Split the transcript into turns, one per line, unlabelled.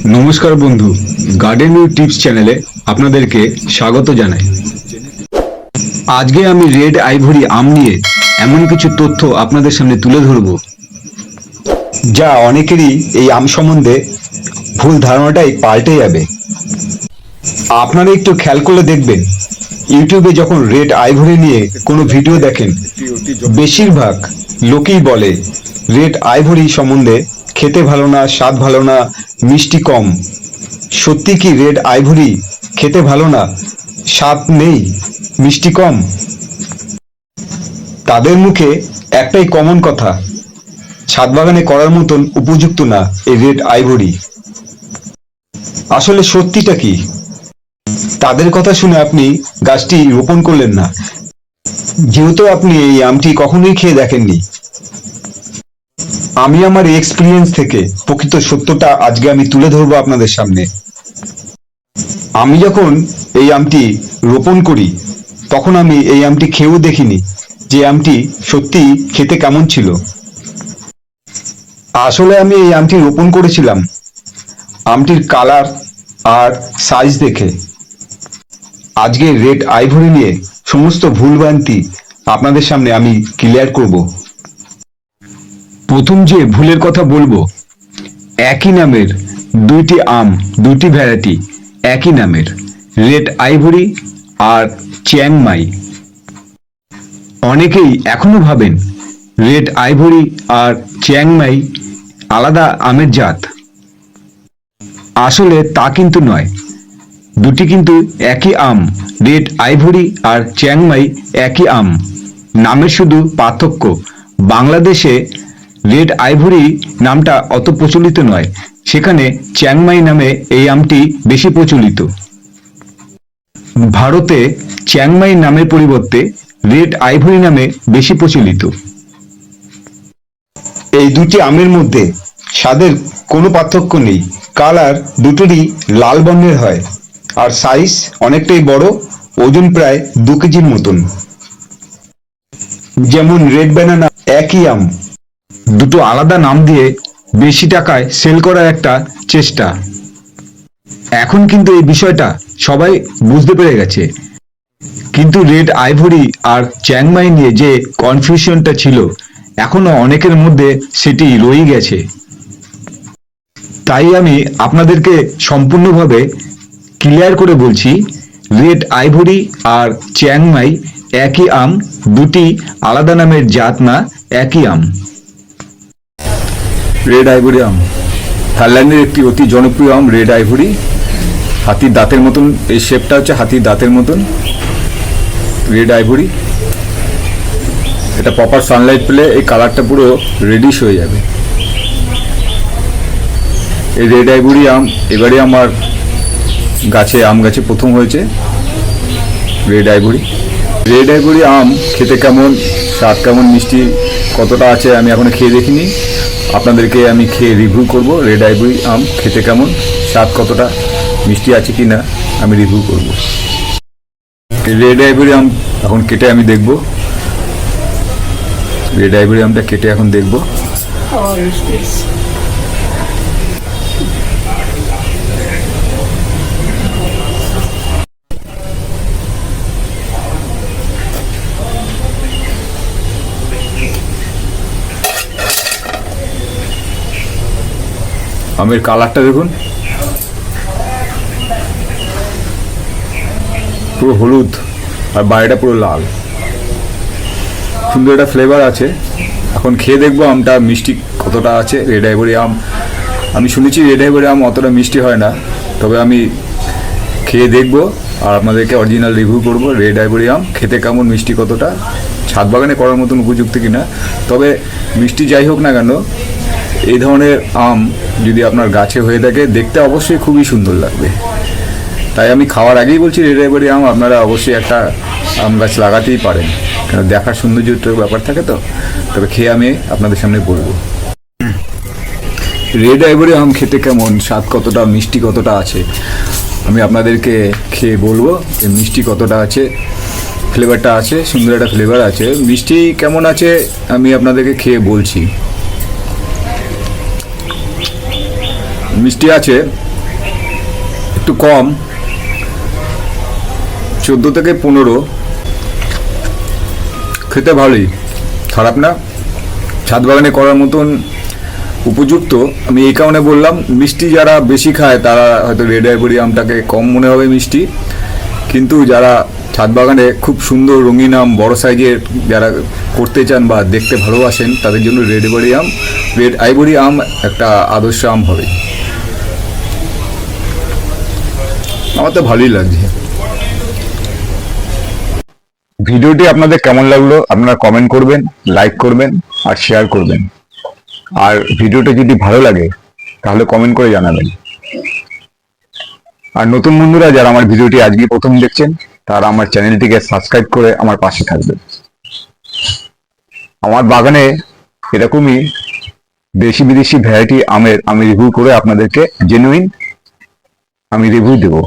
নমস্কার বন্ধু, garden view tips চ্যানেলে আপনাদেরকে স্বাগত জানাই। আজকে আমি রেড আইভরি আম নিয়ে এমন কিছু তথ্য আপনাদের সামনে তুলে ধরব, যা অনেকেরই এই আম সম্বন্ধে ভুল ধারণাটাই পাল্টে যাবে। আপনারা একটু খেয়াল করলে দেখবেন, ইউটিউবে যখন রেড আইভরি নিয়ে কোনো ভিডিও দেখেন, বেশিরভাগ লোকেই বলে রেড আইভরি সম্বন্ধে খেতে ভালো না, স্বাদ ভালো না, মিষ্টি কম। সত্যি কি রেড আইভরি খেতে ভালো না, স্বাদ নেই, মিষ্টি কম? তাদের মুখে একটাই কমন কথা, ছাদ বাগানে করার মতন উপযুক্ত না এই রেড আইভরি। আসলে সত্যিটা কি? তাদের কথা শুনে আপনি গাছটি রোপণ করলেন না, যেহেতু আপনি এই আমটি কখনোই খেয়ে দেখেননি। আমি আমার এক্সপিরিয়েন্স থেকে প্রকৃত সত্যটা আজকে আমি তুলে ধরবো আপনাদের সামনে। আমি যখন এই আমটি রোপণ করি, তখন আমি এই আমটি খেয়েও দেখিনি যে আমটি সত্যি খেতে কেমন ছিল। আসলে আমি এই আমটি রোপণ করেছিলাম আমটির কালার আর সাইজ দেখে। আজকে রেড আইভরি নিয়ে সমস্ত ভুলভ্রান্তি আপনাদের সামনে আমি ক্লিয়ার করব। প্রথম যে ভুলের কথা বলবো, একই নামের দুইটি আম, দুইটি ভ্যারাইটি একই নামের, রেড আইভরি আর চিয়াংমাই। অনেকেই এখনো ভাবেন রেড আইভরি আর চিয়াংমাই আলাদা আমের জাত। আসলে তা কিন্তু নয়, দুটি কিন্তু একই আম। রেড আইভরি আর চিয়াংমাই একই আম, নামের শুধু পার্থক্য। বাংলাদেশে রেড আইভরি নামটা অত প্রচলিত নয়, সেখানে চিয়াংমাই নামে এই আমটি বেশি প্রচলিত। ভারতে চিয়াংমাই নামের পরিবর্তে রেড আইভরি নামে বেশি প্রচলিত। এই দুটি আমের মধ্যে স্বাদের কোনো পার্থক্য নেই, কালার দুটোরই লাল বর্ণের হয়, আর সাইজ অনেকটাই বড়, ওজন প্রায় 2 কেজির মতন। যেমন রেড ব্যানানা, একই আম, দুটো আলাদা নাম দিয়ে বেশি টাকায় সেল করার একটা চেষ্টা। এখন কিন্তু এই বিষয়টা সবাই বুঝতে পেরে গেছে, কিন্তু রেড আইভরি আর চিয়াংমাই নিয়ে যে কনফিউশনটা ছিল, এখনো অনেকের মধ্যে সেটি রয়ে গেছে। তাই আমি আপনাদেরকে সম্পূর্ণভাবে ক্লিয়ার করে বলছি, রেড আইভরি আর চিয়াংমাই একই আম, দুটি আলাদা নামের জাত না, একই আম।
রেড আইভরি আম থাইল্যান্ডের একটি অতি জনপ্রিয় আম। রেড আইভরি হাতির দাঁতের মতন, এই শেপটা হচ্ছে হাতির দাঁতের মতন। রেড আইভরি, এটা প্রপার সানলাইট পেলে এই কালারটা পুরো রেডিশ হয়ে যাবে। এই রেড আইভরি আম এবারে আমার আম গাছে প্রথম হয়েছে। রেড আইভরি আম খেতে কেমন, স্বাদ কেমন, মিষ্টি কতটা আছে আমি এখনো খেয়ে দেখিনি। আপনাদেরকে আমি খেয়ে রিভিউ করব। রেড আইভরি আম খেতে কেমন, স্বাদ কতটা, মিষ্টি আছে কি না আমি রিভিউ করব। রেড আইভরি আম এখন কেটে আমি দেখব। রেড আইভরি আমটা কেটে এখন দেখব। আমের কালারটা দেখুন, পুরো হলুদ আর বাইরেটা পুরো লাল, সুন্দর একটা ফ্লেভার আছে। এখন খেয়ে দেখবো আমটা মিষ্টি কতটা আছে। রেড আইভরি আম, আমি শুনেছি রেড আইভরি আম অতটা মিষ্টি হয় না, তবে আমি খেয়ে দেখবো আর আপনাদেরকে অরিজিনাল রিভিউ করব। রেড আইভরি আম খেতে কেমন, মিষ্টি কতটা, ছাদ বাগানে করার মতন উপযুক্ত কিনা। তবে মিষ্টি যাই হোক না কেন, এই ধরনের আম যদি আপনার গাছে হয়ে থাকে, দেখতে অবশ্যই খুবই সুন্দর লাগবে। তাই আমি খাওয়ার আগেই বলছি, রেড আইভরি আম আপনারা অবশ্যই একটা আম গাছ লাগাতেই পারেন, কারণ দেখার সৌন্দর্যের ব্যাপার থাকে তো। তবে খেয়ে আমি আপনাদের সামনে বলবো রেড আইভরি আম খেতে কেমন, স্বাদ কতটা, মিষ্টি কতটা আছে আমি আপনাদেরকে খেয়ে বলবো। মিষ্টি কতটা আছে, ফ্লেভারটা আছে, সুন্দর একটা ফ্লেভার আছে। মিষ্টি কেমন আছে আমি আপনাদেরকে খেয়ে বলছি। মিষ্টি আছে, একটু কম, 14 থেকে 15, খেতে ভালোই, খারাপ না, ছাদ বাগানে করার মতন উপযুক্ত। আমি এই কারণে বললাম, মিষ্টি যারা বেশি খায় তারা হয়তো রেড আইভরি আমটাকে কম মনে হবে মিষ্টি, কিন্তু যারা ছাদ বাগানে খুব সুন্দর রঙিন আম বড় সাইজের যারা করতে চান বা দেখতে ভালোবাসেন তাদের জন্য রেড আইভরি আম একটা আদর্শ আম হবে। আমার তো ভালোই লাগছে।
ভিডিওটি আপনাদের কেমন লাগলো আপনারা কমেন্ট করবেন, লাইক করবেন আর শেয়ার করবেন। আর ভিডিওটা যদি ভালো লাগে তাহলে কমেন্ট করে জানাবেন। আর নতুন বন্ধুরা যারা আমার ভিডিওটি আজকে প্রথম দেখছেন তারা আমার চ্যানেলটিকে সাবস্ক্রাইব করে আমার পাশে থাকবেন। আমার বাগানে এরকমই দেশি বিদেশি ভ্যারাইটি আমের আমি রিভিউ করে আপনাদেরকে জেনুইন আমি রিভিউ দেবো।